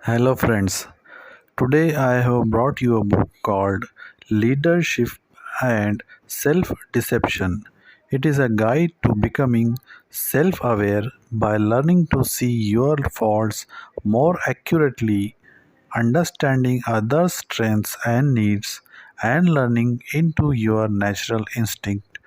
Hello, friends. Today I have brought you a book called Leadership and Self Deception. It is a guide to becoming self aware by learning to see your faults more accurately, understanding others' strengths and needs, and learning into your natural instinct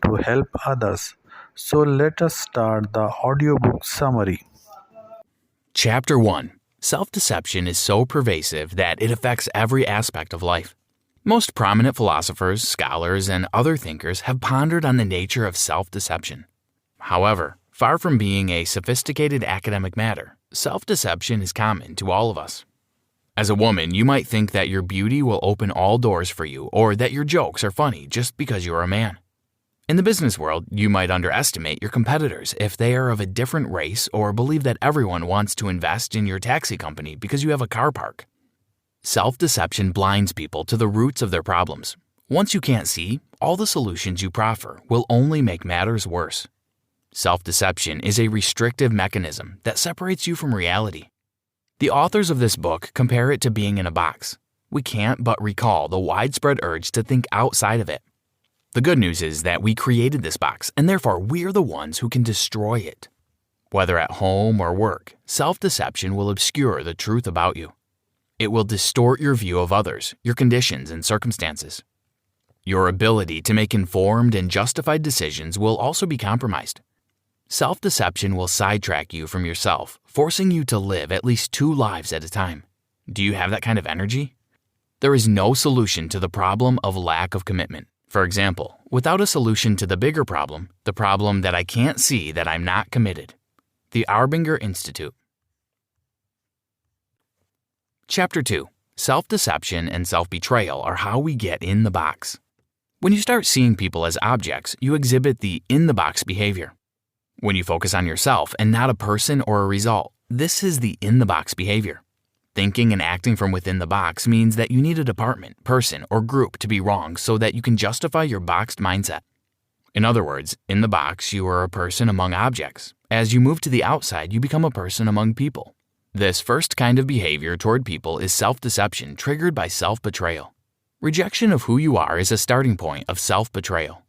to help others. So, let us start the audiobook summary. Chapter 1. Self-deception is so pervasive that it affects every aspect of life. Most prominent philosophers, scholars, and other thinkers have pondered on the nature of self-deception. However, far from being a sophisticated academic matter, self-deception is common to all of us. As a woman, you might think that your beauty will open all doors for you or that your jokes are funny just because you're a man. In the business world, you might underestimate your competitors if they are of a different race or believe that everyone wants to invest in your taxi company because you have a car park. Self-deception blinds people to the roots of their problems. Once you can't see, all the solutions you proffer will only make matters worse. Self-deception is a restrictive mechanism that separates you from reality. The authors of this book compare it to being in a box. We can't but recall the widespread urge to think outside of it. The good news is that we created this box, and therefore we're the ones who can destroy it. Whether at home or work, self-deception will obscure the truth about you. It will distort your view of others, your conditions, and circumstances. Your ability to make informed and justified decisions will also be compromised. Self-deception will sidetrack you from yourself, forcing you to live at least 2 lives at a time. Do you have that kind of energy? There is no solution to the problem of lack of commitment. For example, without a solution to the bigger problem, the problem that I can't see that I'm not committed. The Arbinger Institute. Chapter 2. Self-deception and self-betrayal are how we get in the box. When you start seeing people as objects, you exhibit the in-the-box behavior. When you focus on yourself and not a person or a result, this is the in-the-box behavior. Thinking and acting from within the box means that you need a department, person, or group to be wrong so that you can justify your boxed mindset. In other words, in the box, you are a person among objects. As you move to the outside, you become a person among people. This first kind of behavior toward people is self-deception triggered by self-betrayal. Rejection of who you are is a starting point of self-betrayal.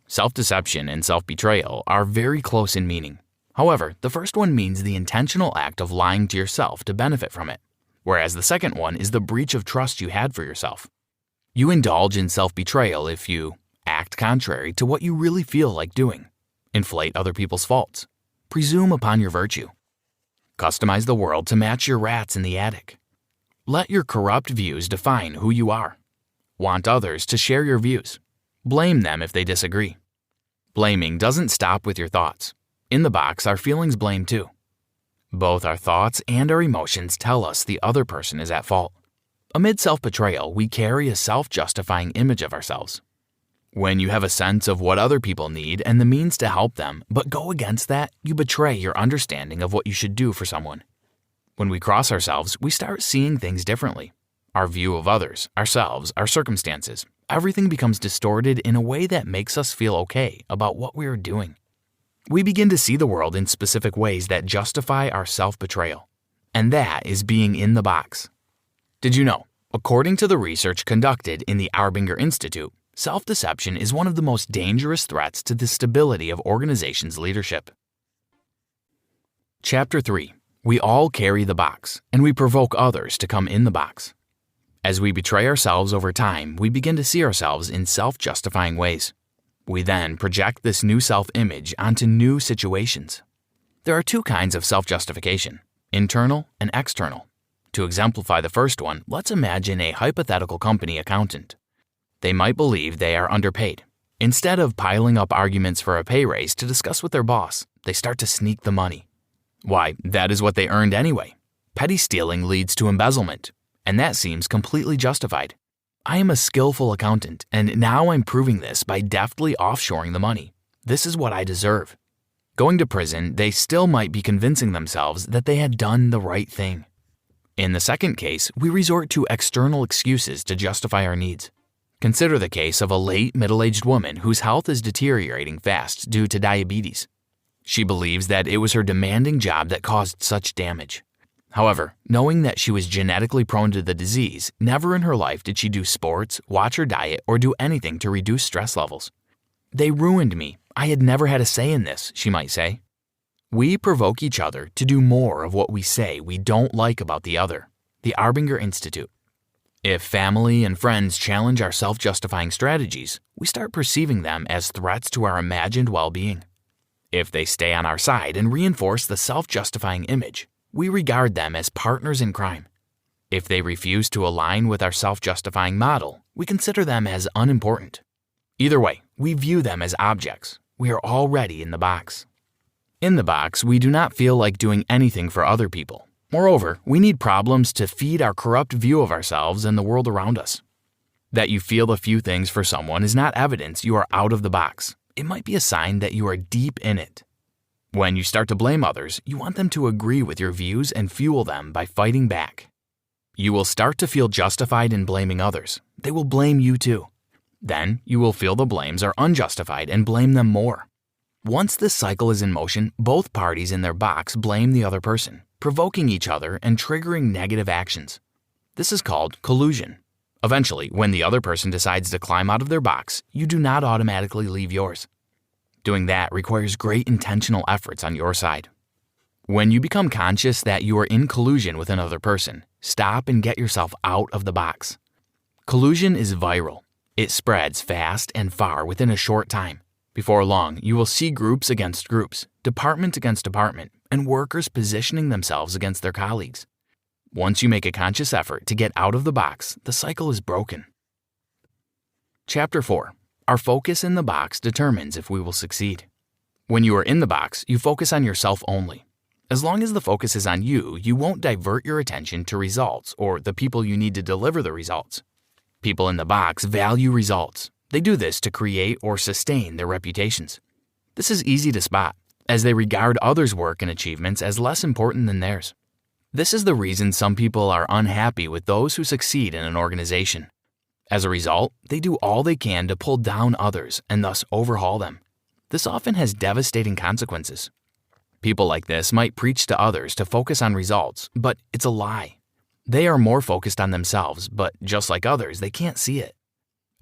Self-deception and self-betrayal are very close in meaning. However, the first one means the intentional act of lying to yourself to benefit from it, whereas the second one is the breach of trust you had for yourself. You indulge in self-betrayal if you act contrary to what you really feel like doing, inflate other people's faults, presume upon your virtue, customize the world to match your rats in the attic, let your corrupt views define who you are, want others to share your views, blame them if they disagree. Blaming doesn't stop with your thoughts. In the box, our feelings blame too. Both our thoughts and our emotions tell us the other person is at fault. Amid self-betrayal, we carry a self-justifying image of ourselves. When you have a sense of what other people need and the means to help them, but go against that, you betray your understanding of what you should do for someone. When we cross ourselves, we start seeing things differently. Our view of others, ourselves, our circumstances, everything becomes distorted in a way that makes us feel okay about what we are doing. We begin to see the world in specific ways that justify our self-betrayal. And that is being in the box. Did you know, according to the research conducted in the Arbinger Institute, self-deception is one of the most dangerous threats to the stability of organizations' leadership. Chapter 3. We all carry the box, and we provoke others to come in the box. As we betray ourselves over time, we begin to see ourselves in self-justifying ways. We then project this new self-image onto new situations. There are 2 kinds of self-justification, internal and external. To exemplify the first one, let's imagine a hypothetical company accountant. They might believe they are underpaid. Instead of piling up arguments for a pay raise to discuss with their boss, they start to sneak the money. Why, that is what they earned anyway. Petty stealing leads to embezzlement, and that seems completely justified. I am a skillful accountant, and now I'm proving this by deftly offshoring the money. This is what I deserve. Going to prison, they still might be convincing themselves that they had done the right thing. In the second case, we resort to external excuses to justify our needs. Consider the case of a late middle-aged woman whose health is deteriorating fast due to diabetes. She believes that it was her demanding job that caused such damage. However, knowing that she was genetically prone to the disease, never in her life did she do sports, watch her diet, or do anything to reduce stress levels. "They ruined me. I had never had a say in this," she might say. We provoke each other to do more of what we say we don't like about the other. The Arbinger Institute. If family and friends challenge our self-justifying strategies, we start perceiving them as threats to our imagined well-being. If they stay on our side and reinforce the self-justifying image, we regard them as partners in crime. If they refuse to align with our self-justifying model, we consider them as unimportant. Either way, we view them as objects. We are already in the box. In the box, we do not feel like doing anything for other people. Moreover, we need problems to feed our corrupt view of ourselves and the world around us. That you feel a few things for someone is not evidence you are out of the box. It might be a sign that you are deep in it. When you start to blame others, you want them to agree with your views and fuel them by fighting back. You will start to feel justified in blaming others. They will blame you too. Then you will feel the blames are unjustified and blame them more. Once this cycle is in motion, both parties in their box blame the other person, provoking each other and triggering negative actions. This is called collusion. Eventually, when the other person decides to climb out of their box, you do not automatically leave yours. Doing that requires great intentional efforts on your side. When you become conscious that you are in collusion with another person, stop and get yourself out of the box. Collusion is viral. It spreads fast and far within a short time. Before long, you will see groups against groups, department against department, and workers positioning themselves against their colleagues. Once you make a conscious effort to get out of the box, the cycle is broken. Chapter 4. Our focus in the box determines if we will succeed. When you are in the box, you focus on yourself only. As long as the focus is on you, you won't divert your attention to results or the people you need to deliver the results. People in the box value results. They do this to create or sustain their reputations. This is easy to spot, as they regard others' work and achievements as less important than theirs. This is the reason some people are unhappy with those who succeed in an organization. As a result, they do all they can to pull down others and thus overhaul them. This often has devastating consequences. People like this might preach to others to focus on results, but it's a lie. They are more focused on themselves, but just like others, they can't see it.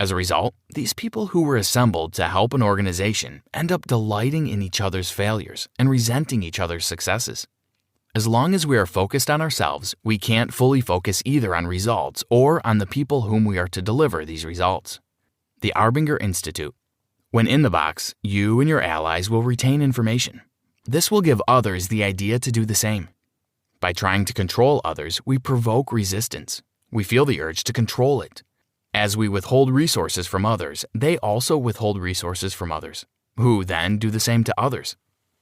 As a result, these people who were assembled to help an organization end up delighting in each other's failures and resenting each other's successes. As long as we are focused on ourselves, we can't fully focus either on results or on the people whom we are to deliver these results. The Arbinger Institute. When in the box, you and your allies will retain information. This will give others the idea to do the same. By trying to control others, we provoke resistance. We feel the urge to control it. As we withhold resources from others, they also withhold resources from others, who then do the same to others.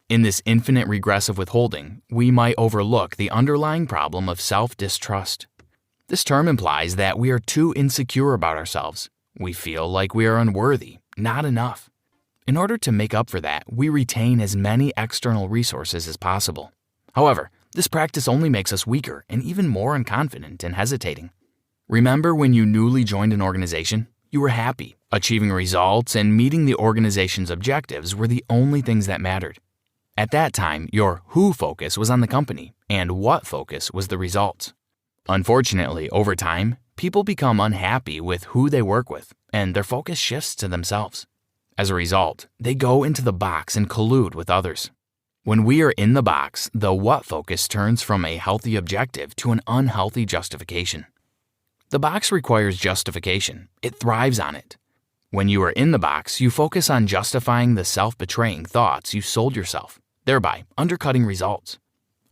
In this infinite regressive withholding, we might overlook the underlying problem of self-distrust. This term implies that we are too insecure about ourselves. We feel like we are unworthy, not enough. In order to make up for that, we retain as many external resources as possible. However, this practice only makes us weaker and even more unconfident and hesitating. Remember when you newly joined an organization? You were happy. Achieving results and meeting the organization's objectives were the only things that mattered. At that time, your who focus was on the company, and what focus was the results. Unfortunately, over time, people become unhappy with who they work with, and their focus shifts to themselves. As a result, they go into the box and collude with others. When we are in the box, the what focus turns from a healthy objective to an unhealthy justification. The box requires justification. It thrives on it. When you are in the box, you focus on justifying the self-betraying thoughts you sold yourself, thereby undercutting results.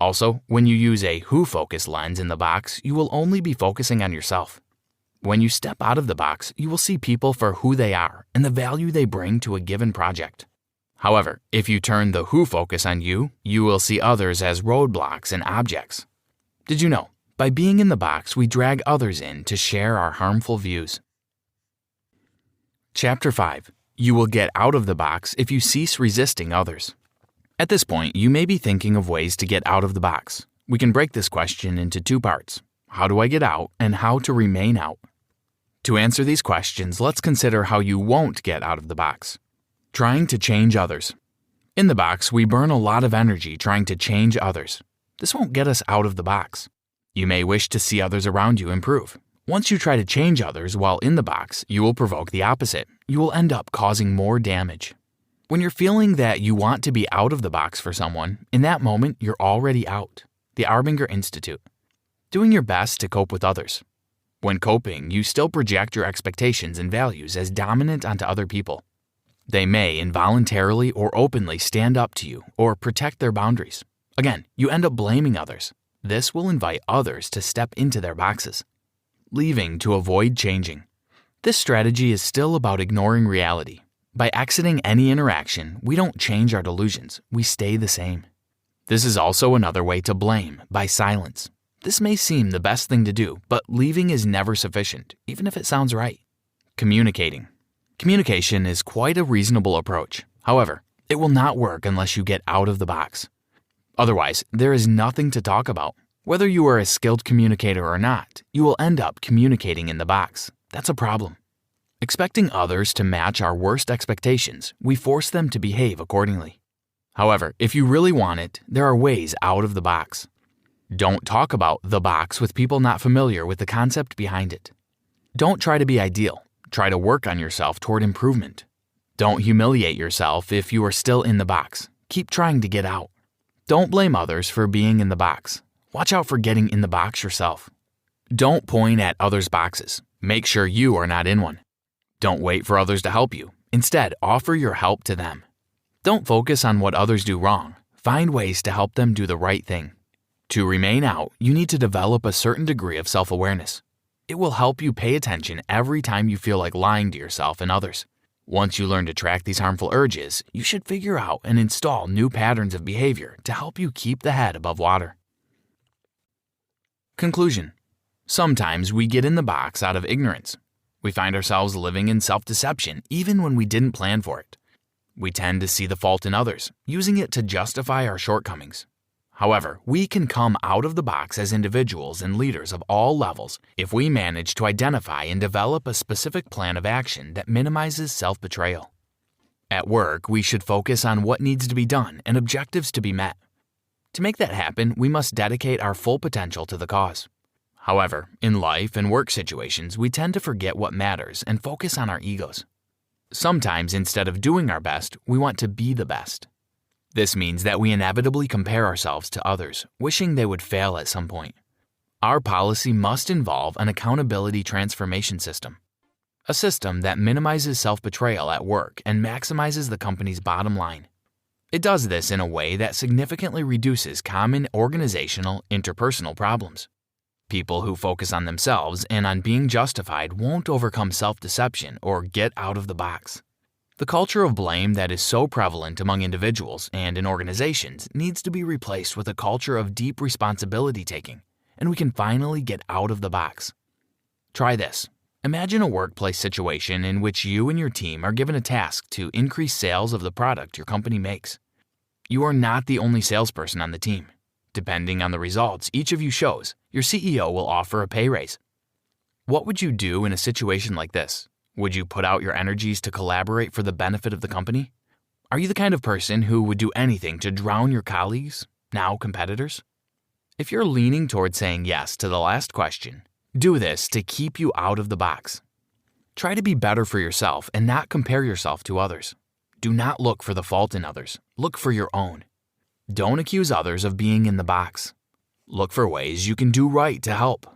Also, when you use a who-focus lens in the box, you will only be focusing on yourself. When you step out of the box, you will see people for who they are and the value they bring to a given project. However, if you turn the who focus on you, you will see others as roadblocks and objects. Did you know? By being in the box, we drag others in to share our harmful views. Chapter 5. You will get out of the box if you cease resisting others. At this point, you may be thinking of ways to get out of the box. We can break this question into two parts. How do I get out and how to remain out? To answer these questions, let's consider how you won't get out of the box. Trying to change others. In the box, we burn a lot of energy trying to change others. This won't get us out of the box. You may wish to see others around you improve. Once you try to change others while in the box, you will provoke the opposite. You will end up causing more damage. When you're feeling that you want to be out of the box for someone, in that moment, you're already out. The Arbinger Institute. Doing your best to cope with others. When coping, you still project your expectations and values as dominant onto other people. They may involuntarily or openly stand up to you or protect their boundaries. Again, you end up blaming others. This will invite others to step into their boxes. Leaving to avoid changing. This strategy is still about ignoring reality. By exiting any interaction, we don't change our delusions, we stay the same. This is also another way to blame, by silence. This may seem the best thing to do, but leaving is never sufficient, even if it sounds right. Communicating. Communication is quite a reasonable approach. However, it will not work unless you get out of the box. Otherwise, there is nothing to talk about. Whether you are a skilled communicator or not, you will end up communicating in the box. That's a problem. Expecting others to match our worst expectations, we force them to behave accordingly. However, if you really want it, there are ways out of the box. Don't talk about the box with people not familiar with the concept behind it. Don't try to be ideal. Try to work on yourself toward improvement. Don't humiliate yourself if you are still in the box. Keep trying to get out. Don't blame others for being in the box. Watch out for getting in the box yourself. Don't point at others' boxes. Make sure you are not in one. Don't wait for others to help you. Instead, offer your help to them. Don't focus on what others do wrong. Find ways to help them do the right thing. To remain out, you need to develop a certain degree of self-awareness. It will help you pay attention every time you feel like lying to yourself and others. Once you learn to track these harmful urges, you should figure out and install new patterns of behavior to help you keep the head above water. Conclusion. Sometimes we get in the box out of ignorance. We find ourselves living in self-deception even when we didn't plan for it. We tend to see the fault in others, using it to justify our shortcomings. However, we can come out of the box as individuals and leaders of all levels if we manage to identify and develop a specific plan of action that minimizes self-betrayal. At work, we should focus on what needs to be done and objectives to be met. To make that happen, we must dedicate our full potential to the cause. However, in life and work situations, we tend to forget what matters and focus on our egos. Sometimes, instead of doing our best, we want to be the best. This means that we inevitably compare ourselves to others, wishing they would fail at some point. Our policy must involve an accountability transformation system, a system that minimizes self-betrayal at work and maximizes the company's bottom line. It does this in a way that significantly reduces common organizational, interpersonal problems. People who focus on themselves and on being justified won't overcome self-deception or get out of the box. The culture of blame that is so prevalent among individuals and in organizations needs to be replaced with a culture of deep responsibility taking, and we can finally get out of the box. Try this. Imagine a workplace situation in which you and your team are given a task to increase sales of the product your company makes. You are not the only salesperson on the team. Depending on the results each of you shows, your CEO will offer a pay raise. What would you do in a situation like this? Would you put out your energies to collaborate for the benefit of the company? Are you the kind of person who would do anything to drown your colleagues, now competitors? If you're leaning toward saying yes to the last question, do this to keep you out of the box. Try to be better for yourself and not compare yourself to others. Do not look for the fault in others. Look for your own. Don't accuse others of being in the box. Look for ways you can do right to help.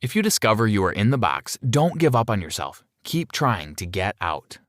If you discover you are in the box, don't give up on yourself. Keep trying to get out.